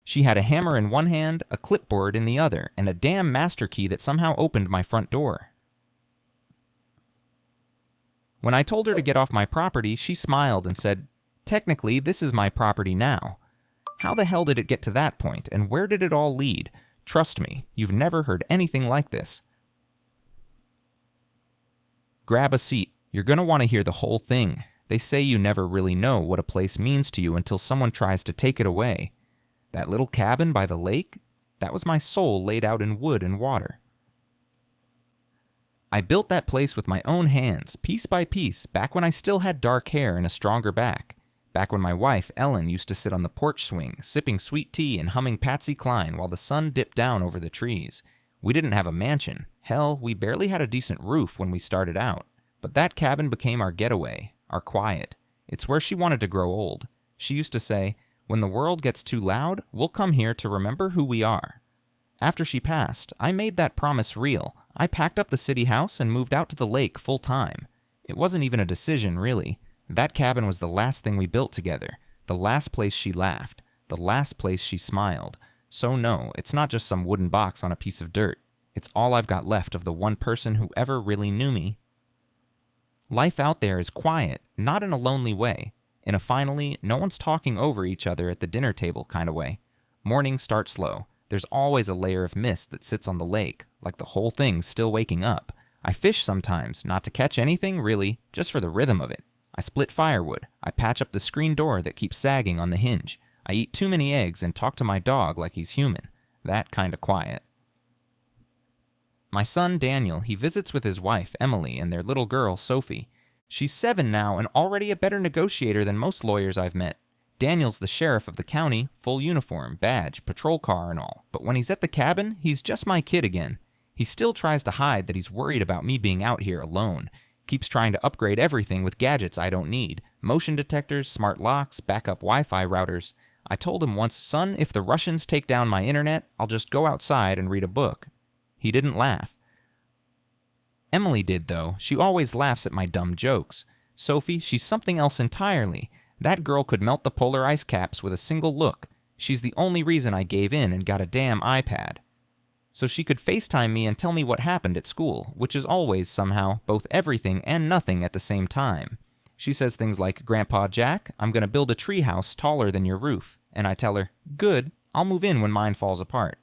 She had a hammer in one hand, a clipboard in the other, and a damn master key that somehow opened my front door. When I told her to get off my property, she smiled and said, "Technically, this is my property now." How the hell did it get to that point, and where did it all lead? Trust me, you've never heard anything like this. Grab a seat. You're gonna want to hear the whole thing. They say you never really know what a place means to you until someone tries to take it away. That little cabin by the lake? That was my soul laid out in wood and water. I built that place with my own hands, piece by piece, back when I still had dark hair and a stronger back. Back when my wife, Ellen, used to sit on the porch swing, sipping sweet tea and humming Patsy Cline while the sun dipped down over the trees. We didn't have a mansion. Hell, we barely had a decent roof when we started out. But that cabin became our getaway, our quiet. It's where she wanted to grow old. She used to say, "When the world gets too loud, we'll come here to remember who we are." After she passed, I made that promise real. I packed up the city house and moved out to the lake full time. It wasn't even a decision, really. That cabin was the last thing we built together, the last place she laughed, the last place she smiled. So no, it's not just some wooden box on a piece of dirt. It's all I've got left of the one person who ever really knew me. Life out there is quiet, not in a lonely way. In a finally, no one's talking over each other at the dinner table kind of way. Mornings start slow. There's always a layer of mist that sits on the lake, like the whole thing's still waking up. I fish sometimes, not to catch anything, really, just for the rhythm of it. I split firewood. I patch up the screen door that keeps sagging on the hinge. I eat too many eggs and talk to my dog like he's human. That kind of quiet. My son, Daniel, he visits with his wife, Emily, and their little girl, Sophie. She's 7 now and already a better negotiator than most lawyers I've met. Daniel's the sheriff of the county, full uniform, badge, patrol car and all. But when he's at the cabin, he's just my kid again. He still tries to hide that he's worried about me being out here alone. Keeps trying to upgrade everything with gadgets I don't need. Motion detectors, smart locks, backup Wi-Fi routers. I told him once, "Son, if the Russians take down my internet, I'll just go outside and read a book." He didn't laugh. Emily did, though. She always laughs at my dumb jokes. Sophie, she's something else entirely. That girl could melt the polar ice caps with a single look. She's the only reason I gave in and got a damn iPad. So she could FaceTime me and tell me what happened at school, which is always, somehow, both everything and nothing at the same time. She says things like, "Grandpa Jack, I'm going to build a tree house taller than your roof." And I tell her, "Good, I'll move in when mine falls apart."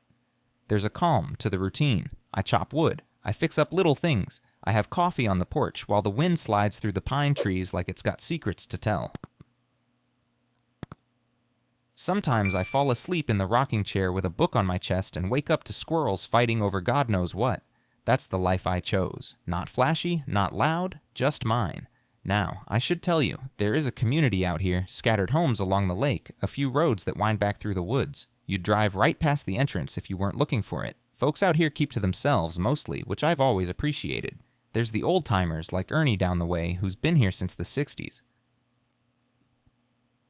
There's a calm to the routine. I chop wood. I fix up little things. I have coffee on the porch while the wind slides through the pine trees like it's got secrets to tell. Sometimes I fall asleep in the rocking chair with a book on my chest and wake up to squirrels fighting over God knows what. That's the life I chose. Not flashy, not loud, just mine. Now, I should tell you, there is a community out here, scattered homes along the lake, a few roads that wind back through the woods. You'd drive right past the entrance if you weren't looking for it. Folks out here keep to themselves, mostly, which I've always appreciated. There's the old-timers, like Ernie down the way, who's been here since the 60s.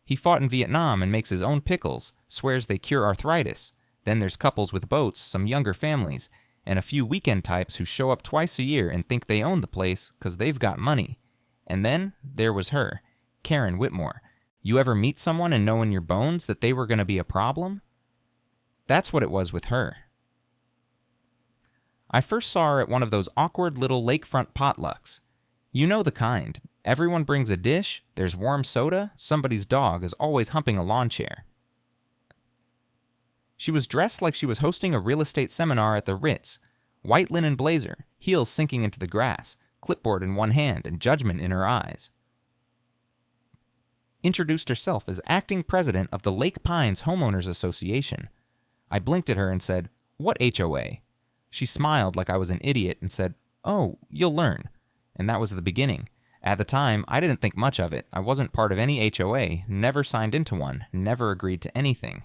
He fought in Vietnam and makes his own pickles, swears they cure arthritis. Then there's couples with boats, some younger families, and a few weekend types who show up twice a year and think they own the place 'cause they've got money. And then there was her, Karen Whitmore. You ever meet someone and know in your bones that they were going to be a problem? That's what it was with her. I first saw her at one of those awkward little lakefront potlucks. You know the kind. Everyone brings a dish, there's warm soda, somebody's dog is always humping a lawn chair. She was dressed like she was hosting a real estate seminar at the Ritz. White linen blazer, heels sinking into the grass, clipboard in one hand and judgment in her eyes. Introduced herself as acting president of the Lake Pines Homeowners Association. I blinked at her and said, "What HOA?" She smiled like I was an idiot and said, "Oh, you'll learn." And that was the beginning. At the time, I didn't think much of it. I wasn't part of any HOA, never signed into one, never agreed to anything.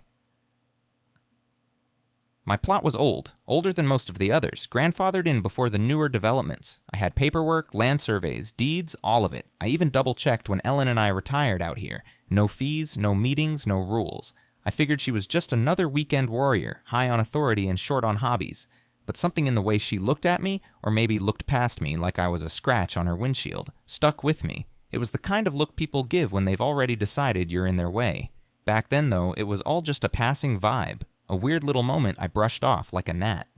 My plot was old, older than most of the others, grandfathered in before the newer developments. I had paperwork, land surveys, deeds, all of it. I even double-checked when Ellen and I retired out here. No fees, no meetings, no rules. I figured she was just another weekend warrior, high on authority and short on hobbies. But something in the way she looked at me, or maybe looked past me like I was a scratch on her windshield, stuck with me. It was the kind of look people give when they've already decided you're in their way. Back then, though, it was all just a passing vibe, a weird little moment I brushed off like a gnat.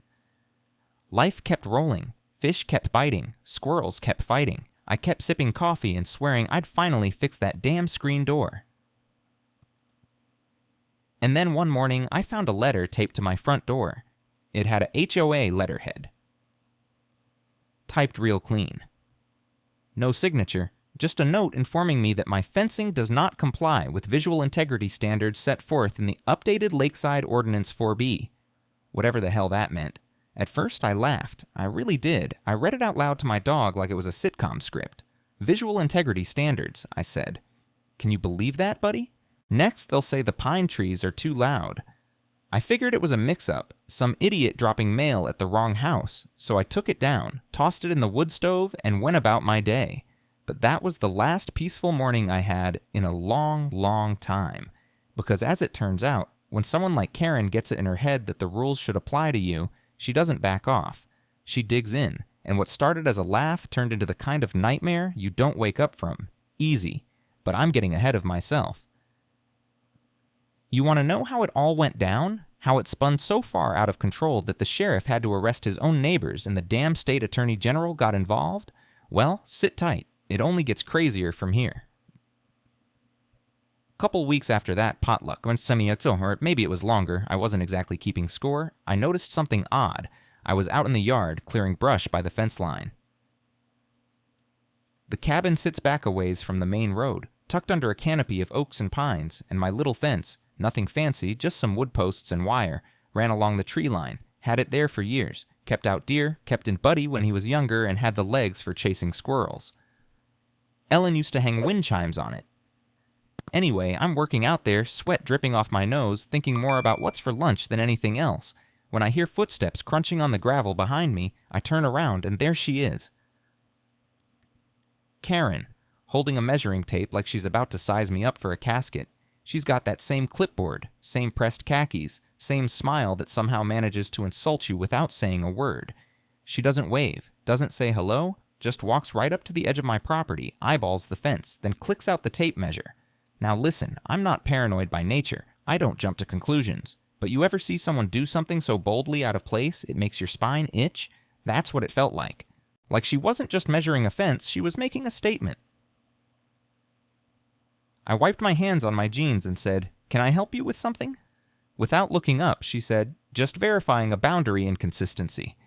Life kept rolling. Fish kept biting. Squirrels kept fighting. I kept sipping coffee and swearing I'd finally fix that damn screen door. And then one morning, I found a letter taped to my front door. It had a HOA letterhead. Typed real clean. No signature, just a note informing me that my fencing does not comply with visual integrity standards set forth in the updated Lakeside Ordinance 4B. Whatever the hell that meant. At first I laughed. I really did. I read it out loud to my dog like it was a sitcom script. Visual integrity standards, I said. Can you believe that, buddy? Next, they'll say the pine trees are too loud. I figured it was a mix-up, some idiot dropping mail at the wrong house, so I took it down, tossed it in the wood stove, and went about my day. But that was the last peaceful morning I had in a long, long time. Because as it turns out, when someone like Karen gets it in her head that the rules should apply to you, she doesn't back off. She digs in, and what started as a laugh turned into the kind of nightmare you don't wake up from. Easy. But I'm getting ahead of myself. You want to know how it all went down? How it spun so far out of control that the sheriff had to arrest his own neighbors and the damn state attorney general got involved? Well, sit tight. It only gets crazier from here. Couple weeks after that potluck, or maybe it was longer, I wasn't exactly keeping score, I noticed something odd. I was out in the yard, clearing brush by the fence line. The cabin sits back a ways from the main road, tucked under a canopy of oaks and pines, and my little fence, nothing fancy, just some wood posts and wire, ran along the tree line, had it there for years, kept out deer, kept in Buddy when he was younger, and had the legs for chasing squirrels. Ellen used to hang wind chimes on it. Anyway, I'm working out there, sweat dripping off my nose, thinking more about what's for lunch than anything else. When I hear footsteps crunching on the gravel behind me, I turn around, and there she is. Karen, holding a measuring tape like she's about to size me up for a casket. She's got that same clipboard, same pressed khakis, same smile that somehow manages to insult you without saying a word. She doesn't wave, doesn't say hello, just walks right up to the edge of my property, eyeballs the fence, then clicks out the tape measure. Now listen, I'm not paranoid by nature. I don't jump to conclusions. But you ever see someone do something so boldly out of place it makes your spine itch? That's what it felt like. Like she wasn't just measuring a fence, she was making a statement. I wiped my hands on my jeans and said, "Can I help you with something?" Without looking up, she said, "Just verifying a boundary inconsistency."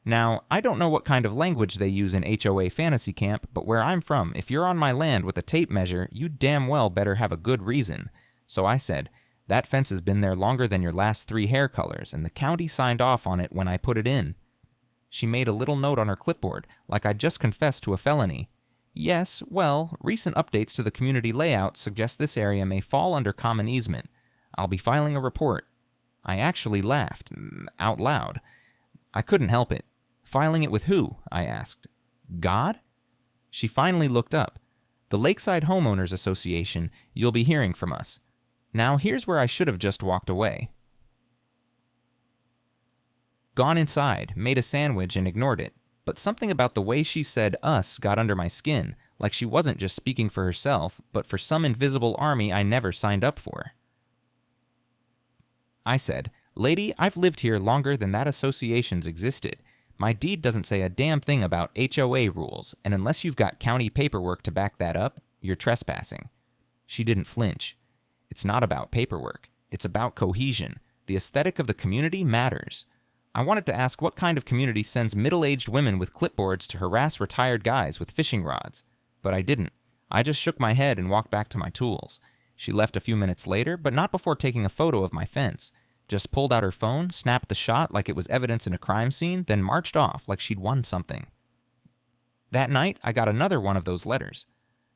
Now, I don't know what kind of language they use in HOA fantasy camp, but where I'm from, if you're on my land with a tape measure, you damn well better have a good reason. So I said, "That fence has been there longer than your last 3 hair colors, and the county signed off on it when I put it in." She made a little note on her clipboard, like I'd just confessed to a felony. "Yes, well, recent updates to the community layout suggest this area may fall under common easement. I'll be filing a report." I actually laughed, out loud. I couldn't help it. "Filing it with who?" I asked. "God?" She finally looked up. "The Lakeside Homeowners Association, you'll be hearing from us." Now here's where I should have just walked away. Gone inside, made a sandwich and ignored it. But something about the way she said us got under my skin, like she wasn't just speaking for herself, but for some invisible army I never signed up for. I said, "Lady, I've lived here longer than that association's existed. My deed doesn't say a damn thing about HOA rules, and unless you've got county paperwork to back that up, you're trespassing." She didn't flinch. "It's not about paperwork. It's about cohesion. The aesthetic of the community matters." I wanted to ask what kind of community sends middle-aged women with clipboards to harass retired guys with fishing rods, but I didn't. I just shook my head and walked back to my tools. She left a few minutes later, but not before taking a photo of my fence. Just pulled out her phone, snapped the shot like it was evidence in a crime scene, then marched off like she'd won something. That night, I got another one of those letters.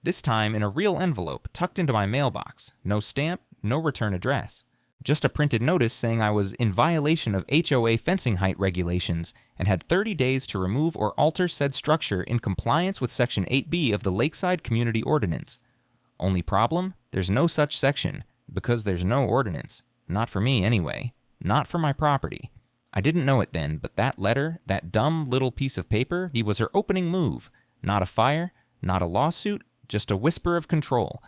This time in a real envelope tucked into my mailbox. No stamp, no return address. Just a printed notice saying I was in violation of HOA fencing height regulations and had 30 days to remove or alter said structure in compliance with Section 8B of the Lakeside Community Ordinance. Only problem? There's no such section, because there's no ordinance. Not for me, anyway. Not for my property. I didn't know it then, but that letter, that dumb little piece of paper, he was her opening move. Not a fire, not a lawsuit, just a whisper of control.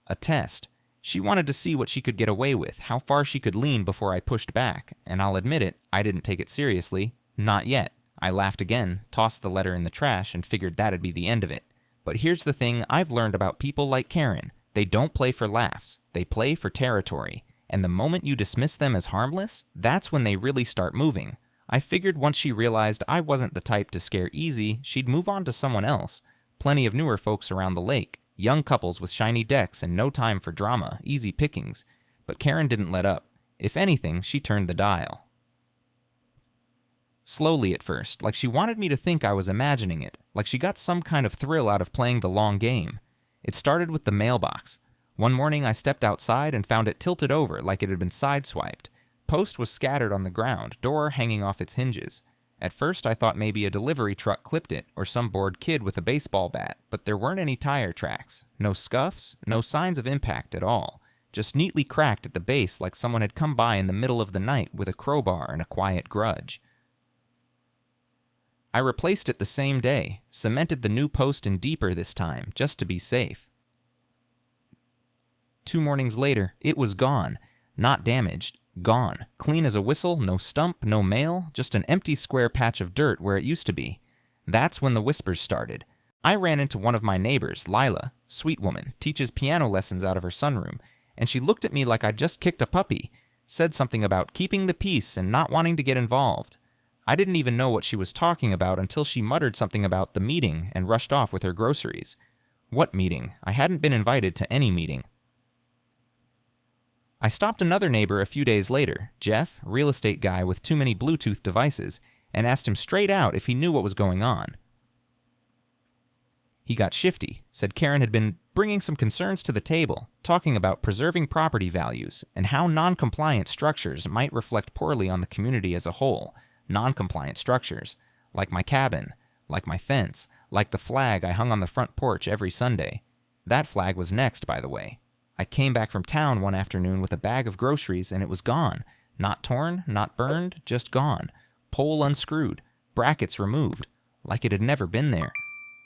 A test. She wanted to see what she could get away with, how far she could lean before I pushed back, and I'll admit it, I didn't take it seriously. Not yet. I laughed again, tossed the letter in the trash, and figured that'd be the end of it. But here's the thing I've learned about people like Karen. They don't play for laughs. They play for territory. And the moment you dismiss them as harmless, that's when they really start moving. I figured once she realized I wasn't the type to scare easy, she'd move on to someone else. Plenty of newer folks around the lake. Young couples with shiny decks and no time for drama, easy pickings. But Karen didn't let up. If anything, she turned the dial. Slowly at first, like she wanted me to think I was imagining it, like she got some kind of thrill out of playing the long game. It started with the mailbox. One morning I stepped outside and found it tilted over like it had been sideswiped. Post was scattered on the ground, door hanging off its hinges. At first I thought maybe a delivery truck clipped it, or some bored kid with a baseball bat, but there weren't any tire tracks. No scuffs, no signs of impact at all. Just neatly cracked at the base like someone had come by in the middle of the night with a crowbar and a quiet grudge. I replaced it the same day, cemented the new post in deeper this time, just to be safe. 2 mornings later, it was gone. Not damaged. Gone. Clean as a whistle, no stump, no mail, just an empty square patch of dirt where it used to be. That's when the whispers started. I ran into one of my neighbors, Lila, sweet woman, teaches piano lessons out of her sunroom, and she looked at me like I'd just kicked a puppy, said something about keeping the peace and not wanting to get involved. I didn't even know what she was talking about until she muttered something about the meeting and rushed off with her groceries. What meeting? I hadn't been invited to any meeting. I stopped another neighbor a few days later, Jeff, real estate guy with too many Bluetooth devices, and asked him straight out if he knew what was going on. He got shifty, said Karen had been bringing some concerns to the table, talking about preserving property values and how non-compliant structures might reflect poorly on the community as a whole. Non-compliant structures, like my cabin, like my fence, like the flag I hung on the front porch every Sunday. That flag was next, by the way. I came back from town one afternoon with a bag of groceries and it was gone. Not torn, not burned, just gone. Pole unscrewed, brackets removed, like it had never been there.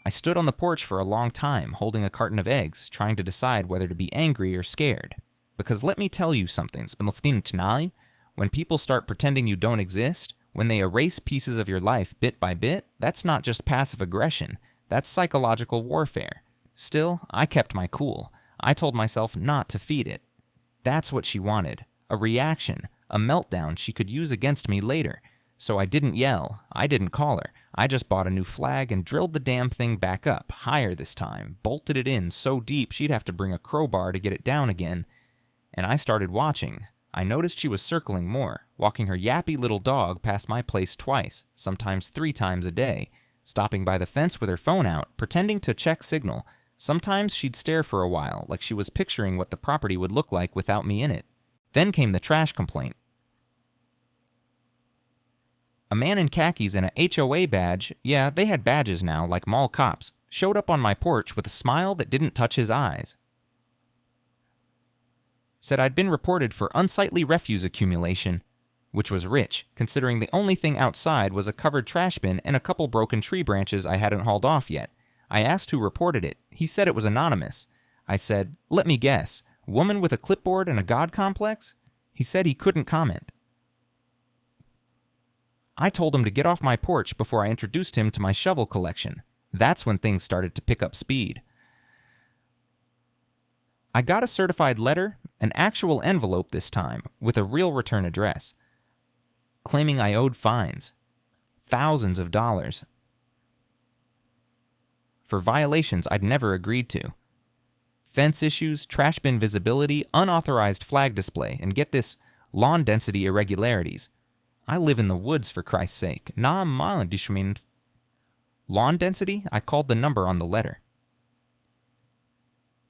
I stood on the porch for a long time, holding a carton of eggs, trying to decide whether to be angry or scared. Because let me tell you something, when people start pretending you don't exist, when they erase pieces of your life bit by bit, that's not just passive aggression, that's psychological warfare. Still, I kept my cool. I told myself not to feed it. That's what she wanted. A reaction, a meltdown she could use against me later. So I didn't yell. I didn't call her. I just bought a new flag and drilled the damn thing back up, higher this time, bolted it in so deep she'd have to bring a crowbar to get it down again. And I started watching. I noticed she was circling more, walking her yappy little dog past my place twice, sometimes 3 times a day, stopping by the fence with her phone out, pretending to check signal. Sometimes she'd stare for a while, like she was picturing what the property would look like without me in it. Then came the trash complaint. A man in khakis and a HOA badge, yeah, they had badges now, like mall cops, showed up on my porch with a smile that didn't touch his eyes. Said I'd been reported for unsightly refuse accumulation, which was rich, considering the only thing outside was a covered trash bin and a couple broken tree branches I hadn't hauled off yet. I asked who reported it. He said it was anonymous. I said, let me guess, woman with a clipboard and a god complex? He said he couldn't comment. I told him to get off my porch before I introduced him to my shovel collection. That's when things started to pick up speed. I got a certified letter, an actual envelope this time, with a real return address, claiming I owed fines. Thousands of dollars. For violations I'd never agreed to. Fence issues, trash bin visibility, unauthorized flag display, and get this, lawn density irregularities. I live in the woods, for Christ's sake. Lawn density? I called the number on the letter.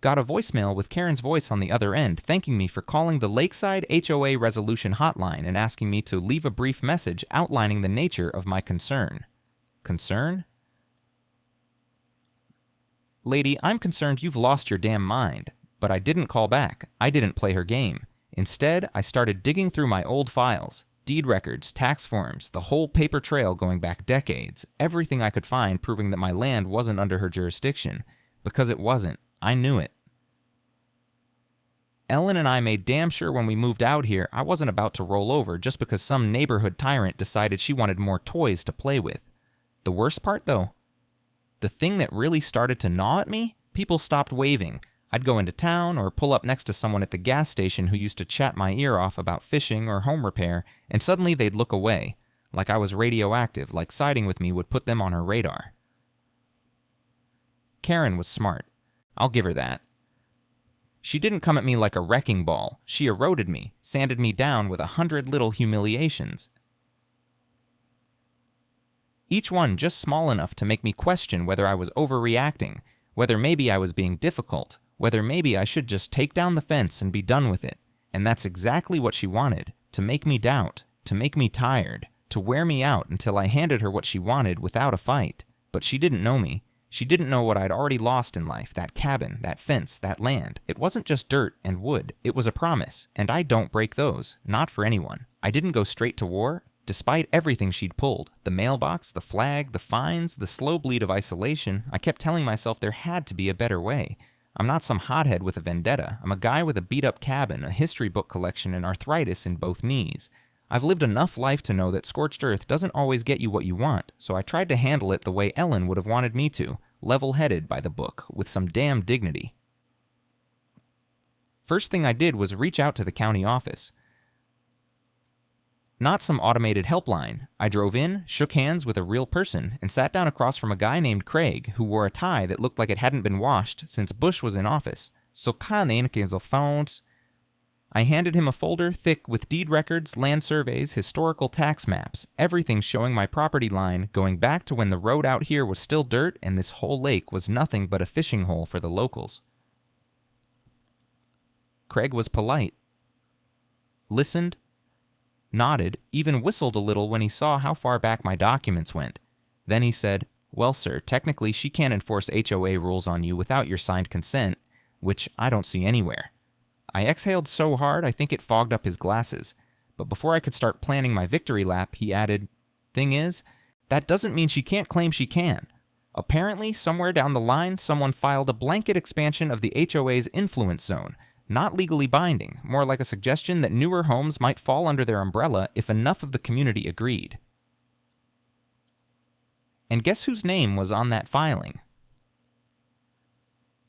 Got a voicemail with Karen's voice on the other end, thanking me for calling the Lakeside HOA Resolution Hotline and asking me to leave a brief message outlining the nature of my concern. Concern? Lady, I'm concerned you've lost your damn mind. But I didn't call back. I didn't play her game. Instead, I started digging through my old files. Deed records, tax forms, the whole paper trail going back decades. Everything I could find proving that my land wasn't under her jurisdiction. Because it wasn't. I knew it. Ellen and I made damn sure when we moved out here I wasn't about to roll over just because some neighborhood tyrant decided she wanted more toys to play with. The worst part, though? The thing that really started to gnaw at me? People stopped waving. I'd go into town or pull up next to someone at the gas station who used to chat my ear off about fishing or home repair, and suddenly they'd look away, like I was radioactive, like siding with me would put them on her radar. Karen was smart. I'll give her that. She didn't come at me like a wrecking ball. She eroded me, sanded me down with 100 little humiliations. Each one just small enough to make me question whether I was overreacting, whether maybe I was being difficult, whether maybe I should just take down the fence and be done with it. And that's exactly what she wanted, to make me doubt, to make me tired, to wear me out until I handed her what she wanted without a fight. But she didn't know me. She didn't know what I'd already lost in life, that cabin, that fence, that land. It wasn't just dirt and wood, it was a promise, and I don't break those, not for anyone. I didn't go straight to war, despite everything she'd pulled. The mailbox, the flag, the fines, the slow bleed of isolation. I kept telling myself there had to be a better way. I'm not some hothead with a vendetta. I'm a guy with a beat-up cabin, a history book collection, and arthritis in both knees. I've lived enough life to know that scorched earth doesn't always get you what you want, so I tried to handle it the way Ellen would have wanted me to, level-headed by the book, with some damn dignity. First thing I did was reach out to the county office. Not some automated helpline. I drove in, shook hands with a real person, and sat down across from a guy named Craig, who wore a tie that looked like it hadn't been washed since Bush was in office. I handed him a folder thick with deed records, land surveys, historical tax maps, everything showing my property line going back to when the road out here was still dirt and this whole lake was nothing but a fishing hole for the locals. Craig was polite. Listened, nodded, even whistled a little when he saw how far back my documents went. Then he said, "Well, sir, technically she can't enforce HOA rules on you without your signed consent, which I don't see anywhere." I exhaled so hard I think it fogged up his glasses, but before I could start planning my victory lap, he added, "Thing is, that doesn't mean she can't claim she can. Apparently, somewhere down the line, someone filed a blanket expansion of the HOA's influence zone, not legally binding, more like a suggestion that newer homes might fall under their umbrella if enough of the community agreed." And guess whose name was on that filing?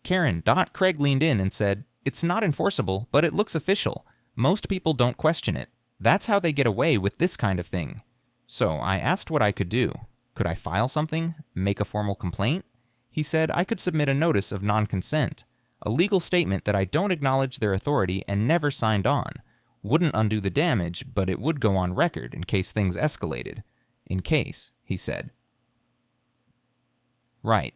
Karen. Craig leaned in and said, "It's not enforceable, but it looks official. Most people don't question it. That's how they get away with this kind of thing." So I asked what I could do. Could I file something? Make a formal complaint? He said I could submit a notice of non-consent, a legal statement that I don't acknowledge their authority and never signed on. Wouldn't undo the damage, but it would go on record in case things escalated. In case, he said. Right.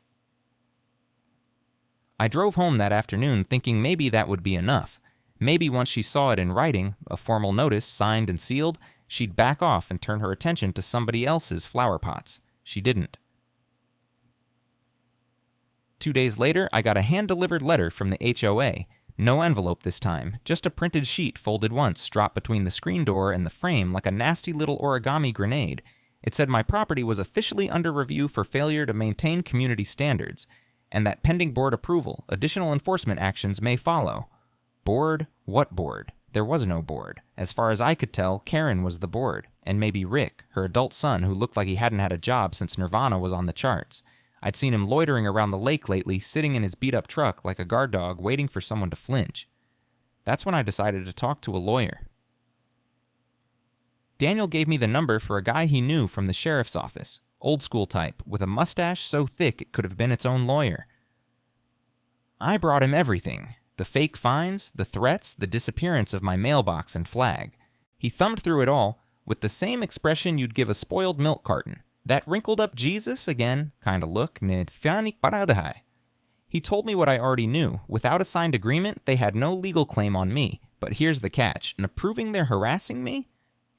I drove home that afternoon thinking maybe that would be enough. Maybe once she saw it in writing, a formal notice signed and sealed, she'd back off and turn her attention to somebody else's flower pots. She didn't. 2 days later, I got a hand-delivered letter from the HOA. No envelope this time, just a printed sheet folded once, dropped between the screen door and the frame like a nasty little origami grenade. It said my property was officially under review for failure to maintain community standards, and that pending board approval, additional enforcement actions may follow. Board? What board? There was no board. As far as I could tell, Karen was the board, and maybe Rick, her adult son who looked like he hadn't had a job since Nirvana was on the charts. I'd seen him loitering around the lake lately, sitting in his beat-up truck like a guard dog waiting for someone to flinch. That's when I decided to talk to a lawyer. Daniel gave me the number for a guy he knew from the sheriff's office. Old school type, with a mustache so thick it could have been its own lawyer. I brought him everything. The fake fines, the threats, the disappearance of my mailbox and flag. He thumbed through it all, with the same expression you'd give a spoiled milk carton. That wrinkled-up Jesus again kind of look. He told me what I already knew. Without a signed agreement, they had no legal claim on me. But here's the catch. And proving they're harassing me?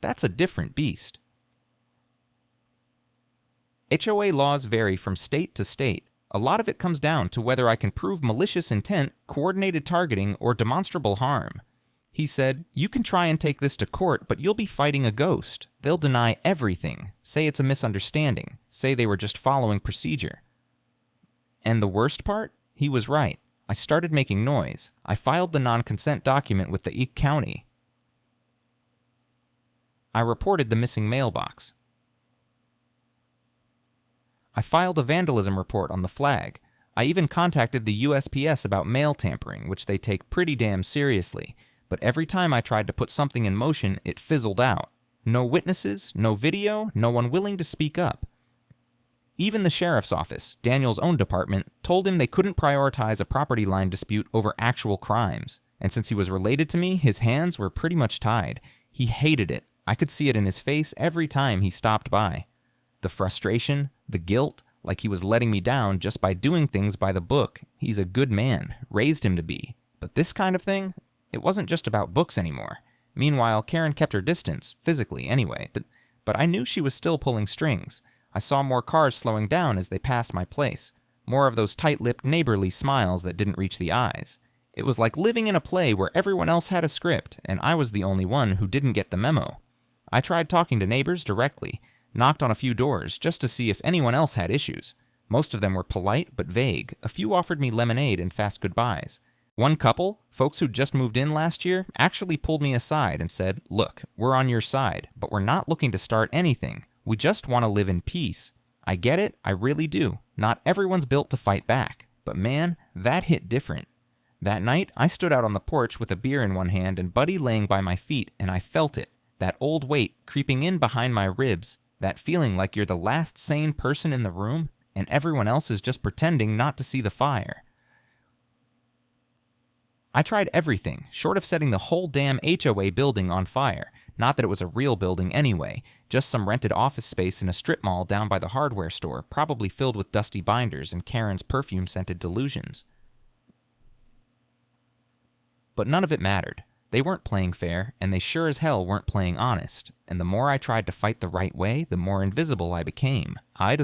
That's a different beast. HOA laws vary from state to state. A lot of it comes down to whether I can prove malicious intent, coordinated targeting, or demonstrable harm. He said, "You can try and take this to court, but you'll be fighting a ghost. They'll deny everything, say it's a misunderstanding, say they were just following procedure." And the worst part? He was right. I started making noise. I filed the non-consent document with the county. I reported the missing mailbox. I filed a vandalism report on the flag. I even contacted the USPS about mail tampering, which they take pretty damn seriously. But every time I tried to put something in motion, it fizzled out. No witnesses, no video, no one willing to speak up. Even the sheriff's office, Daniel's own department, told him they couldn't prioritize a property line dispute over actual crimes. And since he was related to me, his hands were pretty much tied. He hated it. I could see it in his face every time he stopped by. The frustration, the guilt, like he was letting me down just by doing things by the book. He's a good man, raised him to be. But this kind of thing, it wasn't just about books anymore. Meanwhile, Karen kept her distance, physically anyway, but I knew she was still pulling strings. I saw more cars slowing down as they passed my place, more of those tight-lipped neighborly smiles that didn't reach the eyes. It was like living in a play where everyone else had a script, and I was the only one who didn't get the memo. I tried talking to neighbors directly, knocked on a few doors just to see if anyone else had issues. Most of them were polite but vague. A few offered me lemonade and fast goodbyes. One couple, folks who'd just moved in last year, actually pulled me aside and said, "Look, we're on your side, but we're not looking to start anything. We just want to live in peace." I get it, I really do. Not everyone's built to fight back. But man, that hit different. That night, I stood out on the porch with a beer in one hand and Buddy laying by my feet, and I felt it. That old weight creeping in behind my ribs. That feeling like you're the last sane person in the room, and everyone else is just pretending not to see the fire. I tried everything, short of setting the whole damn HOA building on fire. Not that it was a real building anyway, just some rented office space in a strip mall down by the hardware store, probably filled with dusty binders and Karen's perfume-scented delusions. But none of it mattered. They weren't playing fair, and they sure as hell weren't playing honest. And the more I tried to fight the right way, the more invisible I became. I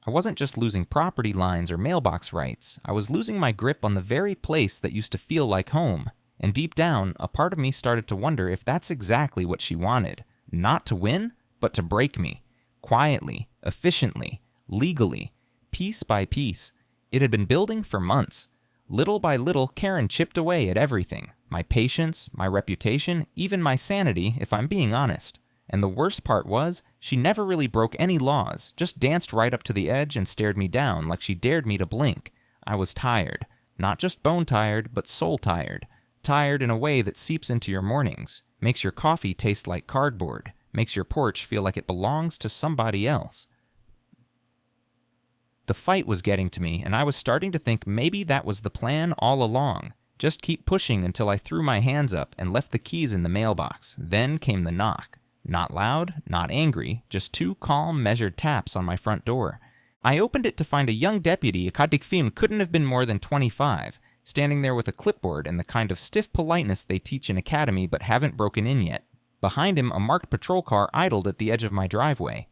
wasn't just losing property lines or mailbox rights. I was losing my grip on the very place that used to feel like home. And deep down, a part of me started to wonder if that's exactly what she wanted. Not to win, but to break me. Quietly, efficiently, legally, piece by piece. It had been building for months. Little by little, Karen chipped away at everything. My patience, my reputation, even my sanity, if I'm being honest. And the worst part was, she never really broke any laws, just danced right up to the edge and stared me down like she dared me to blink. I was tired. Not just bone tired, but soul tired. Tired in a way that seeps into your mornings, makes your coffee taste like cardboard, makes your porch feel like it belongs to somebody else. The fight was getting to me, and I was starting to think maybe that was the plan all along. Just keep pushing until I threw my hands up and left the keys in the mailbox. Then came the knock. Not loud, not angry, just two calm, measured taps on my front door. I opened it to find a young deputy. Couldn't have been more than 25, standing there with a clipboard and the kind of stiff politeness they teach in academy but haven't broken in yet. Behind him, a marked patrol car idled at the edge of my driveway.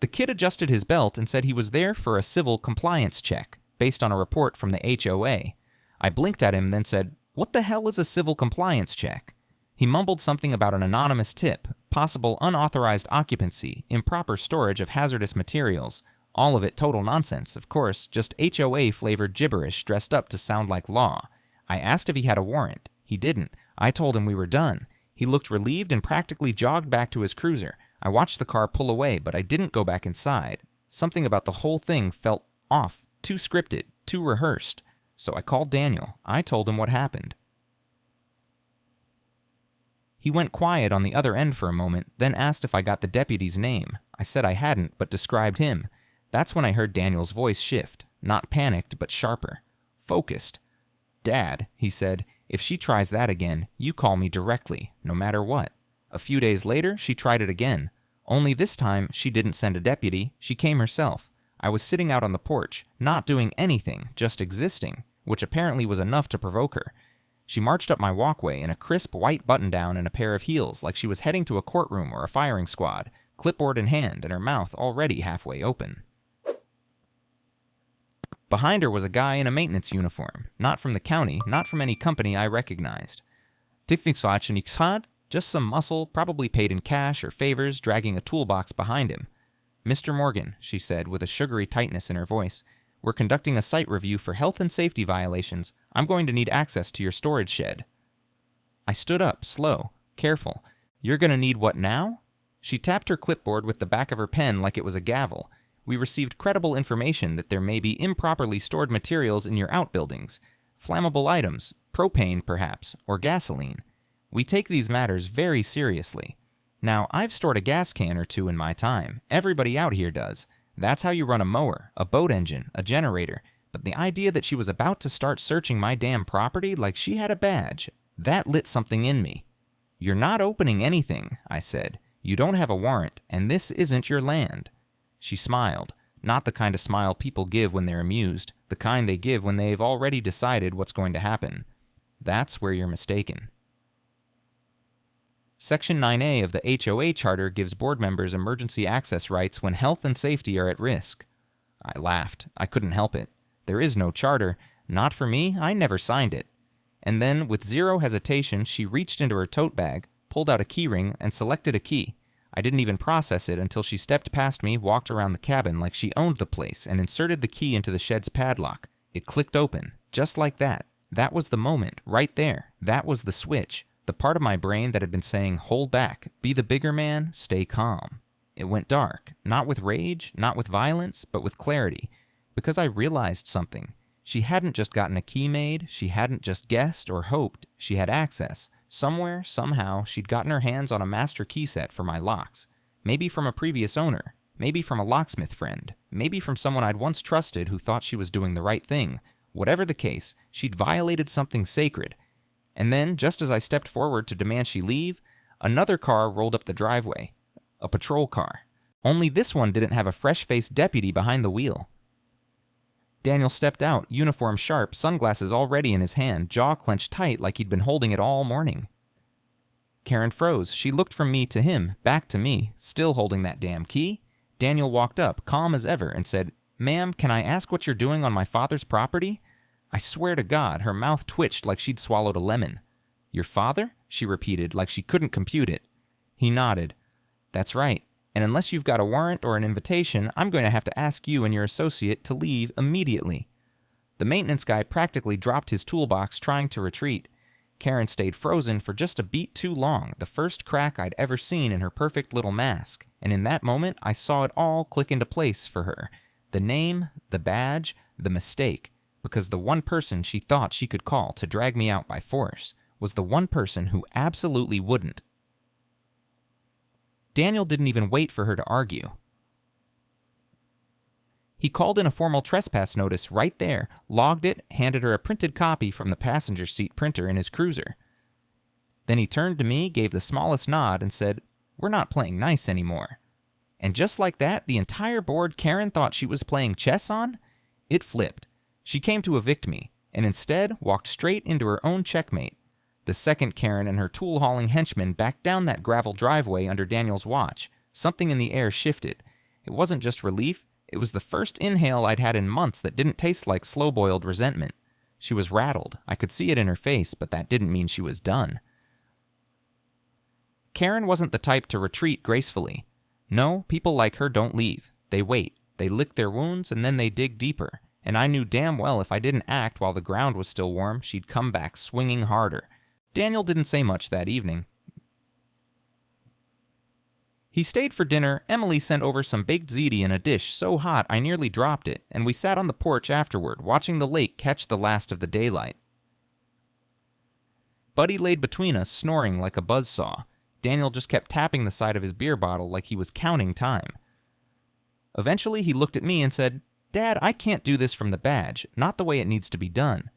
The kid adjusted his belt and said he was there for a civil compliance check, based on a report from the HOA. I blinked at him, then said, "What the hell is a civil compliance check?" He mumbled something about an anonymous tip, possible unauthorized occupancy, improper storage of hazardous materials. All of it total nonsense, of course, just HOA-flavored gibberish dressed up to sound like law. I asked if he had a warrant. He didn't. I told him we were done. He looked relieved and practically jogged back to his cruiser. I watched the car pull away, but I didn't go back inside. Something about the whole thing felt off, too scripted, too rehearsed. So I called Daniel. I told him what happened. He went quiet on the other end for a moment, then asked if I got the deputy's name. I said I hadn't, but described him. That's when I heard Daniel's voice shift, not panicked, but sharper. Focused. "Dad," he said, "if she tries that again, you call me directly, no matter what." A few days later, she tried it again. Only this time, she didn't send a deputy, she came herself. I was sitting out on the porch, not doing anything, just existing, which apparently was enough to provoke her. She marched up my walkway in a crisp white button-down and a pair of heels like she was heading to a courtroom or a firing squad, clipboard in hand and her mouth already halfway open. Behind her was a guy in a maintenance uniform, not from the county, not from any company I recognized. Just some muscle, probably paid in cash or favors, dragging a toolbox behind him. "Mr. Morgan," she said with a sugary tightness in her voice, We're conducting a site review for health and safety violations. I'm going to need access to your storage shed." I stood up, slow, careful. "You're going to need what now?" She tapped her clipboard with the back of her pen like it was a gavel. "We received credible information that there may be improperly stored materials in your outbuildings. Flammable items, propane perhaps, or gasoline. We take these matters very seriously. Now, I've stored a gas can or two in my time. Everybody out here does. That's how you run a mower, a boat engine, a generator. But the idea that she was about to start searching my damn property like she had a badge, that lit something in me. "You're not opening anything," I said. "You don't have a warrant, and this isn't your land." She smiled. Not the kind of smile people give when they're amused, the kind they give when they've already decided what's going to happen. That's where you're mistaken. Section 9A of the HOA Charter gives board members emergency access rights when health and safety are at risk. I laughed. I couldn't help it. There is no charter. Not for me. I never signed it. And then, with zero hesitation, she reached into her tote bag, pulled out a keyring, and selected a key. I didn't even process it until she stepped past me, walked around the cabin like she owned the place, and inserted the key into the shed's padlock. It clicked open, just like that. That was the moment, right there. That was the switch. The part of my brain that had been saying, "Hold back, be the bigger man, stay calm." It went dark, not with rage, not with violence, but with clarity, because I realized something. She hadn't just gotten a key made, she hadn't just guessed or hoped, she had access. Somewhere, somehow, she'd gotten her hands on a master key set for my locks. Maybe from a previous owner, maybe from a locksmith friend, maybe from someone I'd once trusted who thought she was doing the right thing. Whatever the case, she'd violated something sacred. And then, just as I stepped forward to demand she leave, another car rolled up the driveway. A patrol car. Only this one didn't have a fresh-faced deputy behind the wheel. Daniel stepped out, uniform sharp, sunglasses already in his hand, jaw clenched tight like he'd been holding it all morning. Karen froze. She looked from me to him, back to me, still holding that damn key. Daniel walked up, calm as ever, and said, "Ma'am, can I ask what you're doing on my father's property?" I swear to God, her mouth twitched like she'd swallowed a lemon. "Your father?" she repeated, like she couldn't compute it. He nodded. "That's right. And unless you've got a warrant or an invitation, I'm going to have to ask you and your associate to leave immediately." The maintenance guy practically dropped his toolbox trying to retreat. Karen stayed frozen for just a beat too long, the first crack I'd ever seen in her perfect little mask. And in that moment, I saw it all click into place for her. The name, the badge, the mistake. Because the one person she thought she could call to drag me out by force was the one person who absolutely wouldn't. Daniel didn't even wait for her to argue. He called in a formal trespass notice right there, logged it, handed her a printed copy from the passenger seat printer in his cruiser. Then he turned to me, gave the smallest nod, and said, "We're not playing nice anymore." And just like that, the entire board Karen thought she was playing chess on, it flipped. She came to evict me, and instead walked straight into her own checkmate. The second Karen and her tool-hauling henchmen backed down that gravel driveway under Daniel's watch. Something in the air shifted. It wasn't just relief, it was the first inhale I'd had in months that didn't taste like slow-boiled resentment. She was rattled. I could see it in her face, but that didn't mean she was done. Karen wasn't the type to retreat gracefully. No, people like her don't leave. They wait. They lick their wounds, and then they dig deeper. And I knew damn well if I didn't act while the ground was still warm, she'd come back swinging harder. Daniel didn't say much that evening. He stayed for dinner. Emily sent over some baked ziti in a dish so hot I nearly dropped it, and we sat on the porch afterward, watching the lake catch the last of the daylight. Buddy laid between us, snoring like a buzzsaw. Daniel just kept tapping the side of his beer bottle like he was counting time. Eventually, he looked at me and said, "Dad, I can't do this from the badge, not the way it needs to be done."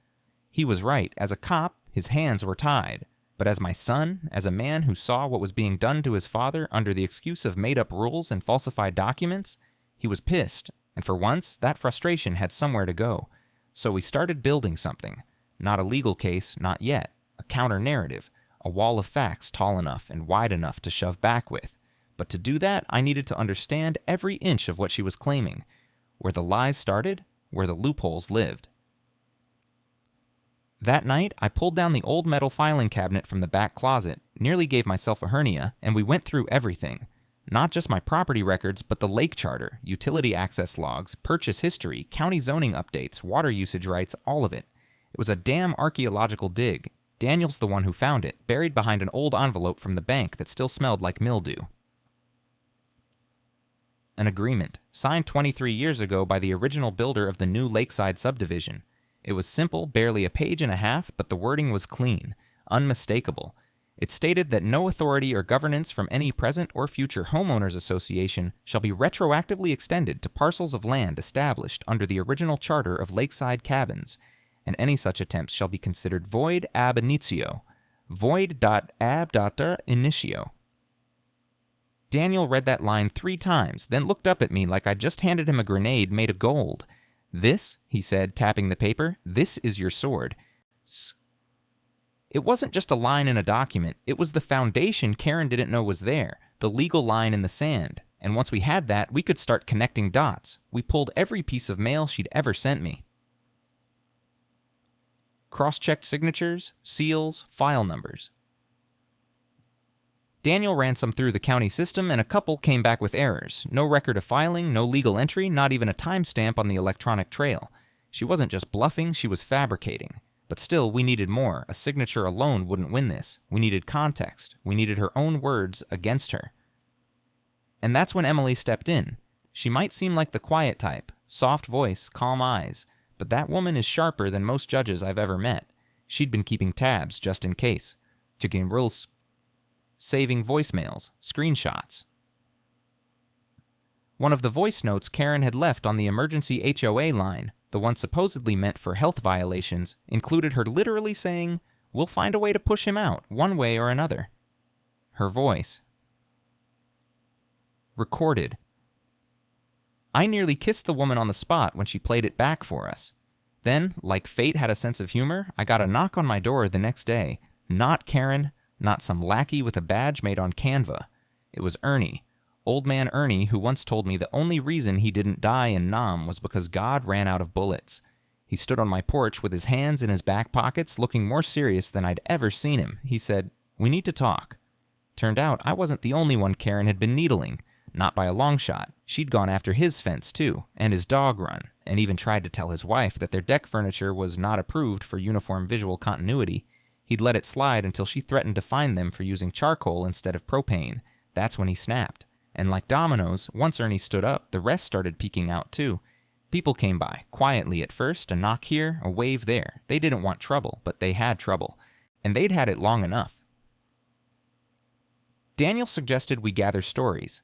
He was right. As a cop, his hands were tied. But as my son, as a man who saw what was being done to his father under the excuse of made-up rules and falsified documents, he was pissed, and for once, that frustration had somewhere to go. So we started building something. Not a legal case, not yet. A counter-narrative. A wall of facts tall enough and wide enough to shove back with. But to do that, I needed to understand every inch of what she was claiming. Where the lies started, where the loopholes lived. That night, I pulled down the old metal filing cabinet from the back closet, nearly gave myself a hernia, and we went through everything. Not just my property records, but the lake charter, utility access logs, purchase history, county zoning updates, water usage rights, all of it. It was a damn archaeological dig. Daniel's the one who found it, buried behind an old envelope from the bank that still smelled like mildew. An agreement, signed 23 years ago by the original builder of the new Lakeside subdivision. It was simple, barely a page and a half, but the wording was clean, unmistakable. It stated that no authority or governance from any present or future homeowners association shall be retroactively extended to parcels of land established under the original charter of Lakeside Cabins, and any such attempts shall be considered void ab initio. Void.ab initio. Daniel read that line 3 times, then looked up at me like I'd just handed him a grenade made of gold. "This," he said, tapping the paper, "this is your sword." It wasn't just a line in a document, it was the foundation Karen didn't know was there, the legal line in the sand. And once we had that, we could start connecting dots. We pulled every piece of mail she'd ever sent me. Cross-checked signatures, seals, file numbers. Daniel ran some through the county system, and a couple came back with errors. No record of filing, no legal entry, not even a timestamp on the electronic trail. She wasn't just bluffing, she was fabricating. But still, we needed more. A signature alone wouldn't win this. We needed context. We needed her own words against her. And that's when Emily stepped in. She might seem like the quiet type, soft voice, calm eyes, but that woman is sharper than most judges I've ever met. She'd been keeping tabs just in case. Taking rules. Saving voicemails, screenshots. One of the voice notes Karen had left on the emergency HOA line, the one supposedly meant for health violations, included her literally saying, "We'll find a way to push him out, one way or another." Her voice. Recorded. I nearly kissed the woman on the spot when she played it back for us. Then, like fate had a sense of humor, I got a knock on my door the next day. Not Karen, not some lackey with a badge made on Canva. It was Ernie. Old man Ernie, who once told me the only reason he didn't die in Nam was because God ran out of bullets. He stood on my porch with his hands in his back pockets, looking more serious than I'd ever seen him. He said, "We need to talk." Turned out I wasn't the only one Karen had been needling. Not by a long shot. She'd gone after his fence too, and his dog run, and even tried to tell his wife that their deck furniture was not approved for uniform visual continuity. He'd let it slide until she threatened to fine them for using charcoal instead of propane. That's when he snapped. And like dominoes, once Ernie stood up, the rest started peeking out too. People came by, quietly at first, a knock here, a wave there. They didn't want trouble, but they had trouble. And they'd had it long enough. Daniel suggested we gather stories.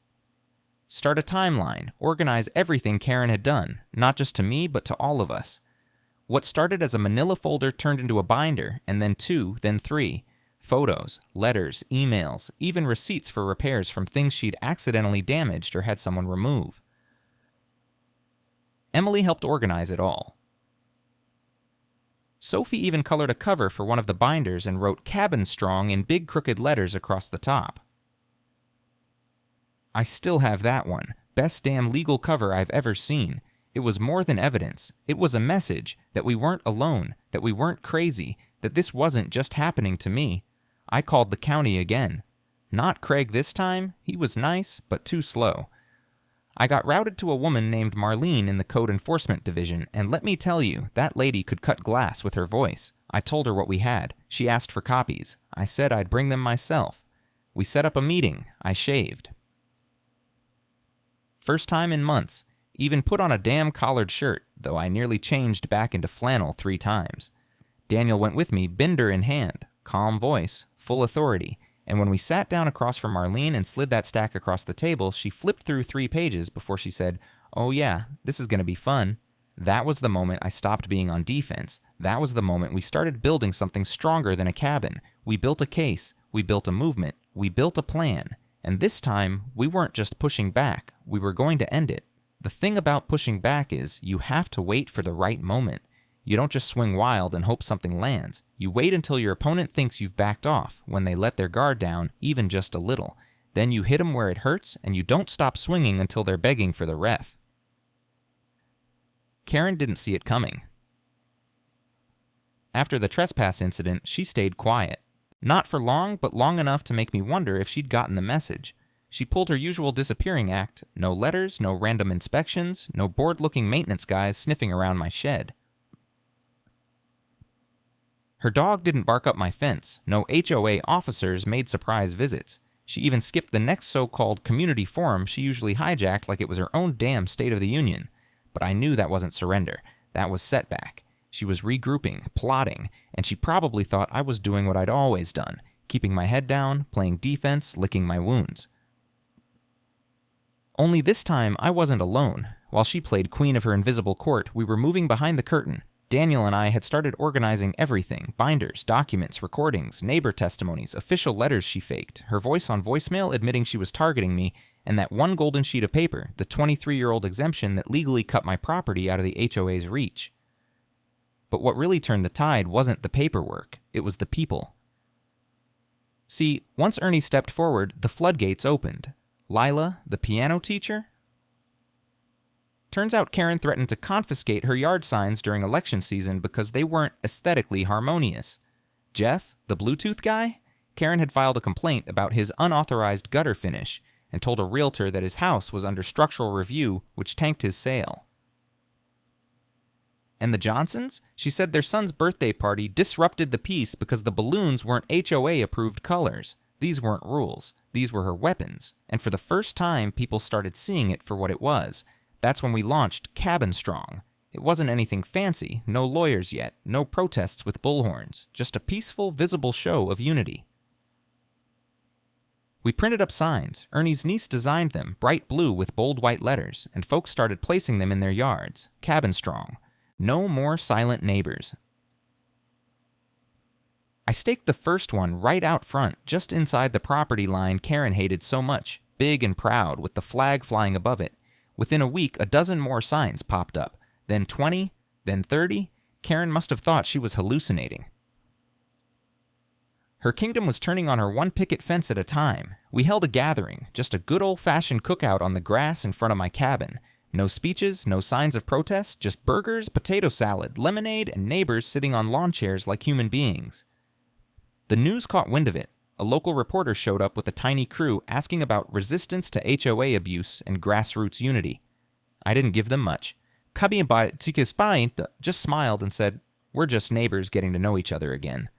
Start a timeline, organize everything Karen had done, not just to me, but to all of us. What started as a manila folder turned into a binder, and then 2, then 3. Photos, letters, emails, even receipts for repairs from things she'd accidentally damaged or had someone remove. Emily helped organize it all. Sophie even colored a cover for one of the binders and wrote "Cabin Strong" in big crooked letters across the top. I still have that one. Best damn legal cover I've ever seen. It was more than evidence. It was a message that we weren't alone, that we weren't crazy, that this wasn't just happening to me. I called the county again. Not Craig this time. He was nice, but too slow. I got routed to a woman named Marlene in the Code Enforcement Division, and let me tell you, that lady could cut glass with her voice. I told her what we had. She asked for copies. I said I'd bring them myself. We set up a meeting. I shaved. First time in months. Even put on a damn collared shirt, though I nearly changed back into flannel 3 times. Daniel went with me, binder in hand, calm voice, full authority, and when we sat down across from Marlene and slid that stack across the table, she flipped through 3 pages before she said, "Oh yeah, this is going to be fun." That was the moment I stopped being on defense. That was the moment we started building something stronger than a cabin. We built a case, we built a movement, we built a plan. And this time, we weren't just pushing back, we were going to end it. The thing about pushing back is, you have to wait for the right moment. You don't just swing wild and hope something lands. You wait until your opponent thinks you've backed off, when they let their guard down, even just a little. Then you hit them where it hurts, and you don't stop swinging until they're begging for the ref. Karen didn't see it coming. After the trespass incident, she stayed quiet. Not for long, but long enough to make me wonder if she'd gotten the message. She pulled her usual disappearing act. No letters, no random inspections, no bored-looking maintenance guys sniffing around my shed. Her dog didn't bark up my fence. No HOA officers made surprise visits. She even skipped the next so-called community forum she usually hijacked like it was her own damn State of the Union. But I knew that wasn't surrender. That was setback. She was regrouping, plotting, and she probably thought I was doing what I'd always done, keeping my head down, playing defense, licking my wounds. Only this time, I wasn't alone. While she played queen of her invisible court, we were moving behind the curtain. Daniel and I had started organizing everything: binders, documents, recordings, neighbor testimonies, official letters she faked, her voice on voicemail admitting she was targeting me, and that one golden sheet of paper, the 23-year-old exemption that legally cut my property out of the HOA's reach. But what really turned the tide wasn't the paperwork, it was the people. See, once Ernie stepped forward, the floodgates opened. Lila, the piano teacher? Turns out Karen threatened to confiscate her yard signs during election season because they weren't aesthetically harmonious. Jeff, the Bluetooth guy? Karen had filed a complaint about his unauthorized gutter finish and told a realtor that his house was under structural review, which tanked his sale. And the Johnsons? She said their son's birthday party disrupted the peace because the balloons weren't HOA-approved colors. These weren't rules. These were her weapons. And for the first time, people started seeing it for what it was. That's when we launched Cabin Strong. It wasn't anything fancy, no lawyers yet, no protests with bullhorns, just a peaceful, visible show of unity. We printed up signs. Ernie's niece designed them, bright blue with bold white letters, and folks started placing them in their yards. Cabin Strong. No more silent neighbors. I staked the first one right out front, just inside the property line Karen hated so much, big and proud, with the flag flying above it. Within a week, a dozen more signs popped up. Then 20, then 30. Karen must have thought she was hallucinating. Her kingdom was turning on her one picket fence at a time. We held a gathering, just a good old-fashioned cookout on the grass in front of my cabin. No speeches, no signs of protest, just burgers, potato salad, lemonade, and neighbors sitting on lawn chairs like human beings. The news caught wind of it. A local reporter showed up with a tiny crew asking about resistance to HOA abuse and grassroots unity. I didn't give them much. Just smiled and said, "We're just neighbors getting to know each other again."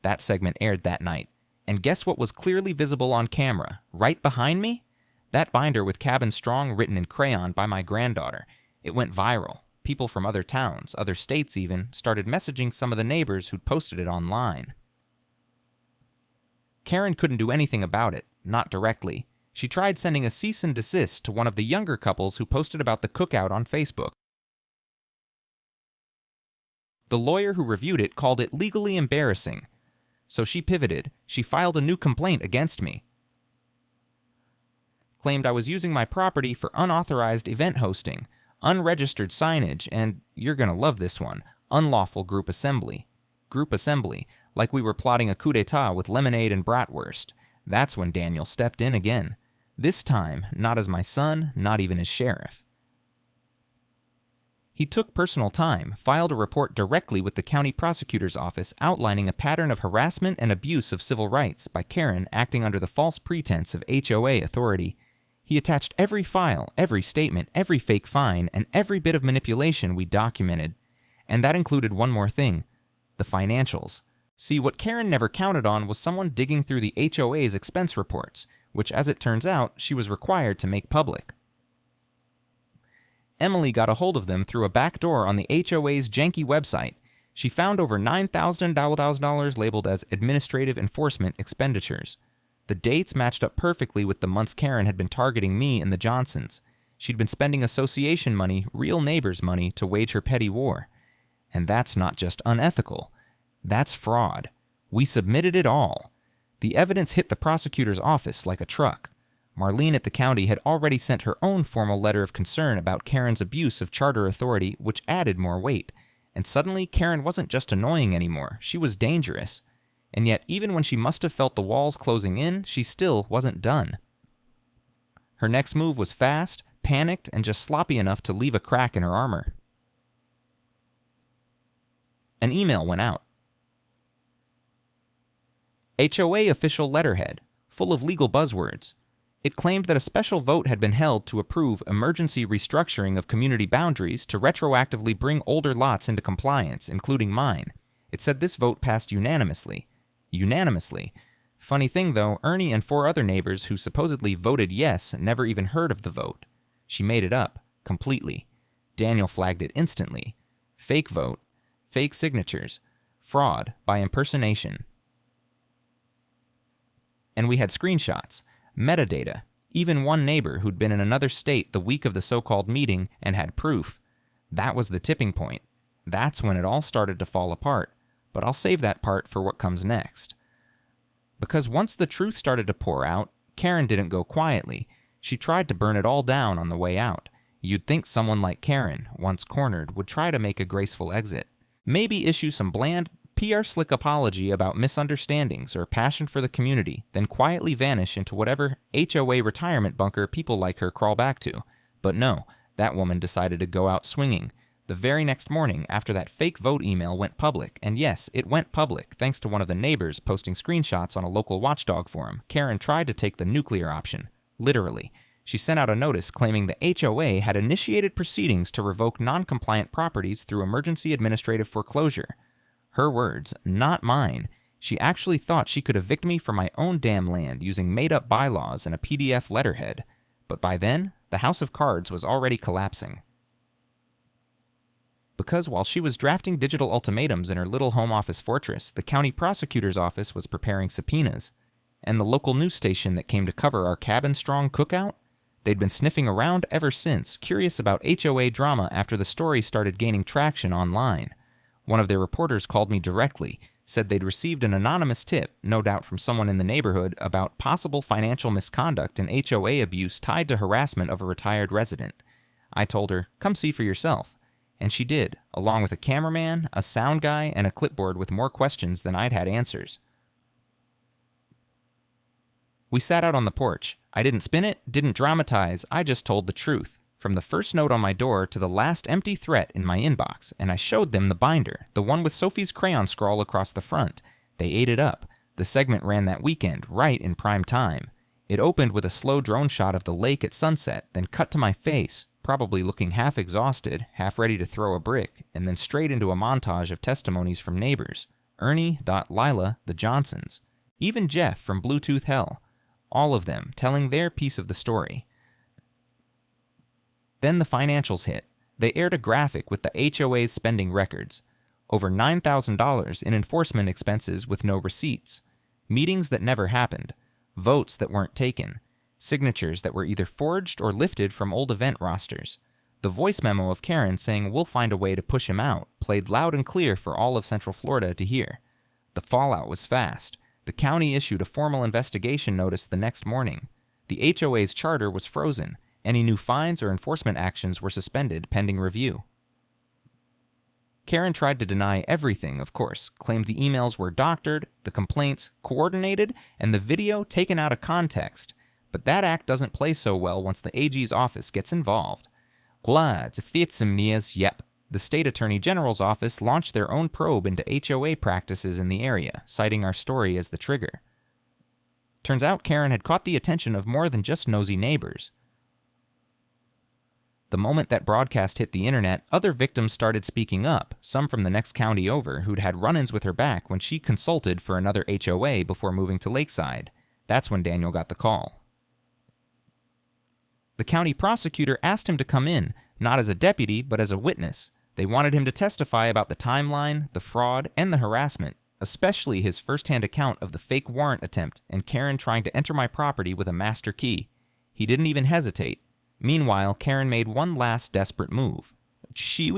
That segment aired that night. And guess what was clearly visible on camera? Right behind me? That binder with Cabin Strong written in crayon by my granddaughter. It went viral. People from other towns, other states even, started messaging some of the neighbors who'd posted it online. Karen couldn't do anything about it, not directly. She tried sending a cease and desist to one of the younger couples who posted about the cookout on Facebook. The lawyer who reviewed it called it legally embarrassing. So she pivoted. She filed a new complaint against me. Claimed I was using my property for unauthorized event hosting, unregistered signage, and, you're gonna love this one, unlawful group assembly. Group assembly, like we were plotting a coup d'etat with lemonade and bratwurst. That's when Daniel stepped in again. This time, not as my son, not even as sheriff. He took personal time, filed a report directly with the county prosecutor's office outlining a pattern of harassment and abuse of civil rights by Karen acting under the false pretense of HOA authority. He attached every file, every statement, every fake fine, and every bit of manipulation we documented. And that included one more thing: the financials. See, what Karen never counted on was someone digging through the HOA's expense reports, which, as it turns out, she was required to make public. Emily got a hold of them through a back door on the HOA's janky website. She found over $9,000 labeled as administrative enforcement expenditures. The dates matched up perfectly with the months Karen had been targeting me and the Johnsons. She'd been spending association money, real neighbors' money, to wage her petty war. And that's not just unethical. That's fraud. We submitted it all. The evidence hit the prosecutor's office like a truck. Marlene at the county had already sent her own formal letter of concern about Karen's abuse of charter authority, which added more weight. And suddenly, Karen wasn't just annoying anymore. She was dangerous. And yet, even when she must have felt the walls closing in, she still wasn't done. Her next move was fast, panicked, and just sloppy enough to leave a crack in her armor. An email went out. HOA official letterhead, full of legal buzzwords. It claimed that a special vote had been held to approve emergency restructuring of community boundaries to retroactively bring older lots into compliance, including mine. It said this vote passed unanimously. Unanimously. Funny thing though, Ernie and 4 other neighbors who supposedly voted yes never even heard of the vote. She made it up, completely. Daniel flagged it instantly. Fake vote, fake signatures, fraud by impersonation. And we had screenshots, metadata, even one neighbor who'd been in another state the week of the so-called meeting and had proof. That was the tipping point. That's when it all started to fall apart. But I'll save that part for what comes next. Because once the truth started to pour out, Karen didn't go quietly. She tried to burn it all down on the way out. You'd think someone like Karen, once cornered, would try to make a graceful exit. Maybe issue some bland, PR-slick apology about misunderstandings or passion for the community, then quietly vanish into whatever HOA retirement bunker people like her crawl back to. But no, that woman decided to go out swinging. The very next morning, after that fake vote email went public, and yes, it went public thanks to one of the neighbors posting screenshots on a local watchdog forum, Karen tried to take the nuclear option. Literally. She sent out a notice claiming the HOA had initiated proceedings to revoke non-compliant properties through emergency administrative foreclosure. Her words, not mine. She actually thought she could evict me from my own damn land using made-up bylaws and a PDF letterhead. But by then, the house of cards was already collapsing. Because while she was drafting digital ultimatums in her little home office fortress, the county prosecutor's office was preparing subpoenas. And the local news station that came to cover our cabin-strong cookout? They'd been sniffing around ever since, curious about HOA drama after the story started gaining traction online. One of their reporters called me directly, said they'd received an anonymous tip, no doubt from someone in the neighborhood, about possible financial misconduct and HOA abuse tied to harassment of a retired resident. I told her, come see for yourself. And she did, along with a cameraman, a sound guy, and a clipboard with more questions than I'd had answers. We sat out on the porch. I didn't spin it, didn't dramatize, I just told the truth. From the first note on my door to the last empty threat in my inbox, and I showed them the binder, the one with Sophie's crayon scrawl across the front. They ate it up. The segment ran that weekend, right in prime time. It opened with a slow drone shot of the lake at sunset, then cut to my face, probably looking half exhausted, half ready to throw a brick, and then straight into a montage of testimonies from neighbors. Ernie, Lila, the Johnsons, even Jeff from Bluetooth Hell. All of them telling their piece of the story. Then the financials hit. They aired a graphic with the HOA's spending records. Over $9,000 in enforcement expenses with no receipts. Meetings that never happened. Votes that weren't taken. Signatures that were either forged or lifted from old event rosters. The voice memo of Karen saying we'll find a way to push him out played loud and clear for all of Central Florida to hear. The fallout was fast. The county issued a formal investigation notice the next morning. The HOA's charter was frozen. Any new fines or enforcement actions were suspended pending review. Karen tried to deny everything, of course, claimed the emails were doctored, the complaints coordinated, and the video taken out of context. But that act doesn't play so well once the AG's office gets involved. Yep. The state attorney general's office launched their own probe into HOA practices in the area, citing our story as the trigger. Turns out Karen had caught the attention of more than just nosy neighbors. The moment that broadcast hit the internet, other victims started speaking up, some from the next county over who'd had run-ins with her back when she consulted for another HOA before moving to Lakeside. That's when Daniel got the call. The county prosecutor asked him to come in, not as a deputy, but as a witness. They wanted him to testify about the timeline, the fraud, and the harassment, especially his first-hand account of the fake warrant attempt and Karen trying to enter my property with a master key. He didn't even hesitate. Meanwhile, Karen made one last desperate move. She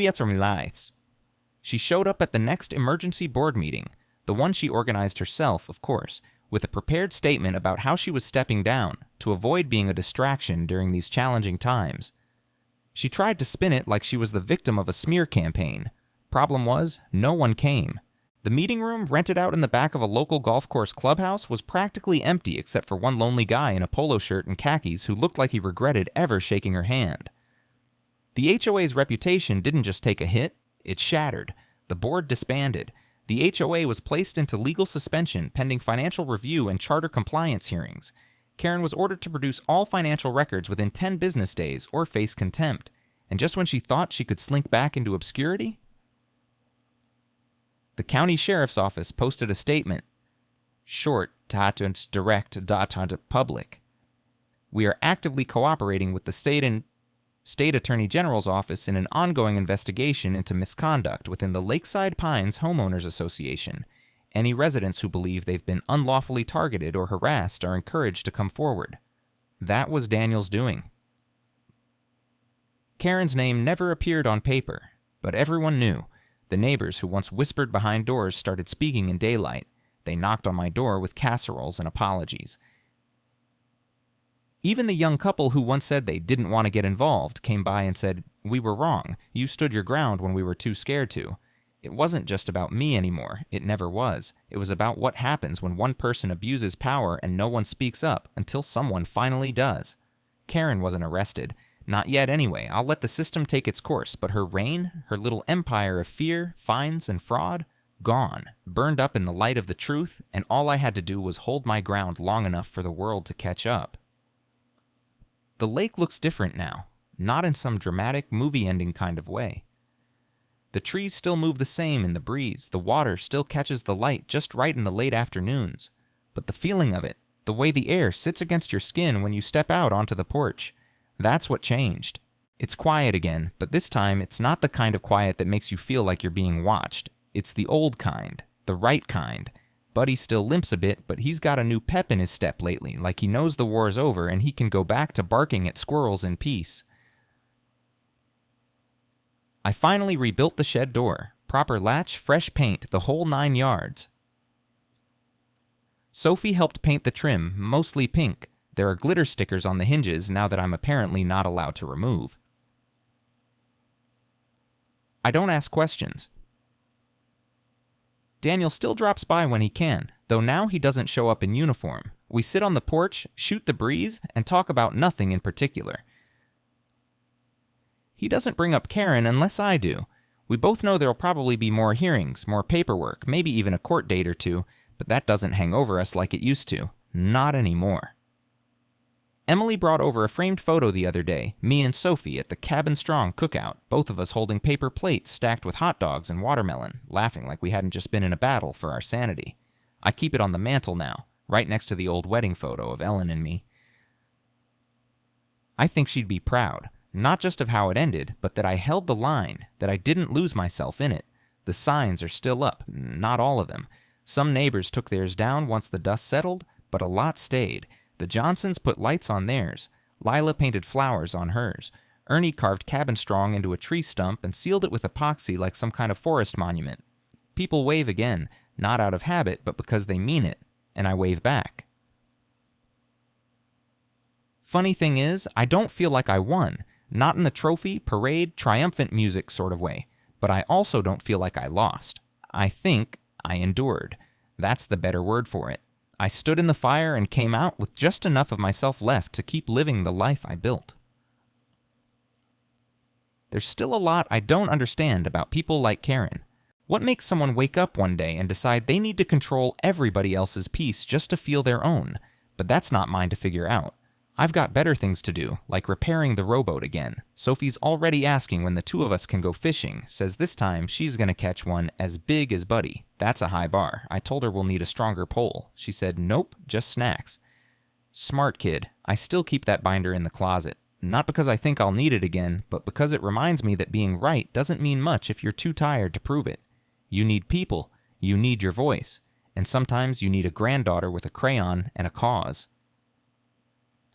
showed up at the next emergency board meeting, the one she organized herself, of course, with a prepared statement about how she was stepping down to avoid being a distraction during these challenging times. She tried to spin it like she was the victim of a smear campaign. Problem was, no one came. The meeting room, rented out in the back of a local golf course clubhouse, was practically empty except for one lonely guy in a polo shirt and khakis who looked like he regretted ever shaking her hand. The HOA's reputation didn't just take a hit, it shattered. The board disbanded. The HOA was placed into legal suspension pending financial review and charter compliance hearings. Karen was ordered to produce all financial records within 10 business days or face contempt. And just when she thought she could slink back into obscurity, the county sheriff's office posted a statement. Short, tatens direct, public. We are actively cooperating with the State Attorney General's office in an ongoing investigation into misconduct within the Lakeside Pines Homeowners Association. Any residents who believe they've been unlawfully targeted or harassed are encouraged to come forward. That was Daniel's doing. Karen's name never appeared on paper, but everyone knew. The neighbors who once whispered behind doors started speaking in daylight. They knocked on my door with casseroles and apologies. Even the young couple who once said they didn't want to get involved came by and said, "We were wrong. You stood your ground when we were too scared to." It wasn't just about me anymore. It never was. It was about what happens when one person abuses power and no one speaks up until someone finally does. Karen wasn't arrested. Not yet anyway. I'll let the system take its course, but her reign, her little empire of fear, fines, and fraud, gone, burned up in the light of the truth, and all I had to do was hold my ground long enough for the world to catch up. The lake looks different now, not in some dramatic movie ending kind of way. The trees still move the same in the breeze, the water still catches the light just right in the late afternoons, but the feeling of it, the way the air sits against your skin when you step out onto the porch, that's what changed. It's quiet again, but this time it's not the kind of quiet that makes you feel like you're being watched. It's the old kind, the right kind. Buddy still limps a bit, but he's got a new pep in his step lately, like he knows the war's over and he can go back to barking at squirrels in peace. I finally rebuilt the shed door. Proper latch, fresh paint, the whole 9 yards. Sophie helped paint the trim, mostly pink. There are glitter stickers on the hinges now that I'm apparently not allowed to remove. I don't ask questions. Daniel still drops by when he can, though now he doesn't show up in uniform. We sit on the porch, shoot the breeze, and talk about nothing in particular. He doesn't bring up Karen unless I do. We both know there'll probably be more hearings, more paperwork, maybe even a court date or two, but that doesn't hang over us like it used to. Not anymore. Emily brought over a framed photo the other day, me and Sophie at the Cabin Strong cookout, both of us holding paper plates stacked with hot dogs and watermelon, laughing like we hadn't just been in a battle for our sanity. I keep it on the mantle now, right next to the old wedding photo of Ellen and me. I think she'd be proud, not just of how it ended, but that I held the line, that I didn't lose myself in it. The signs are still up, not all of them. Some neighbors took theirs down once the dust settled, but a lot stayed. The Johnsons put lights on theirs. Lila painted flowers on hers. Ernie carved Cabin Strong into a tree stump and sealed it with epoxy like some kind of forest monument. People wave again, not out of habit, but because they mean it, and I wave back. Funny thing is, I don't feel like I won. Not in the trophy, parade, triumphant music sort of way. But I also don't feel like I lost. I think I endured. That's the better word for it. I stood in the fire and came out with just enough of myself left to keep living the life I built. There's still a lot I don't understand about people like Karen. What makes someone wake up one day and decide they need to control everybody else's peace just to feel their own? But that's not mine to figure out. I've got better things to do, like repairing the rowboat again. Sophie's already asking when the two of us can go fishing, says this time she's gonna catch one as big as Buddy. That's a high bar. I told her we'll need a stronger pole. She said, nope, just snacks. Smart kid. I still keep that binder in the closet. Not because I think I'll need it again, but because it reminds me that being right doesn't mean much if you're too tired to prove it. You need people. You need your voice. And sometimes you need a granddaughter with a crayon and a cause.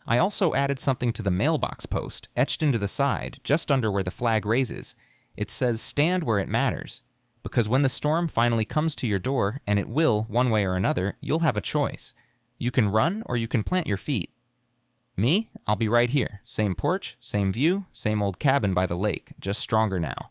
I also added something to the mailbox post, etched into the side, just under where the flag raises. It says, stand where it matters. Because when the storm finally comes to your door, and it will, one way or another, you'll have a choice. You can run or you can plant your feet. Me? I'll be right here. Same porch, same view, same old cabin by the lake, just stronger now.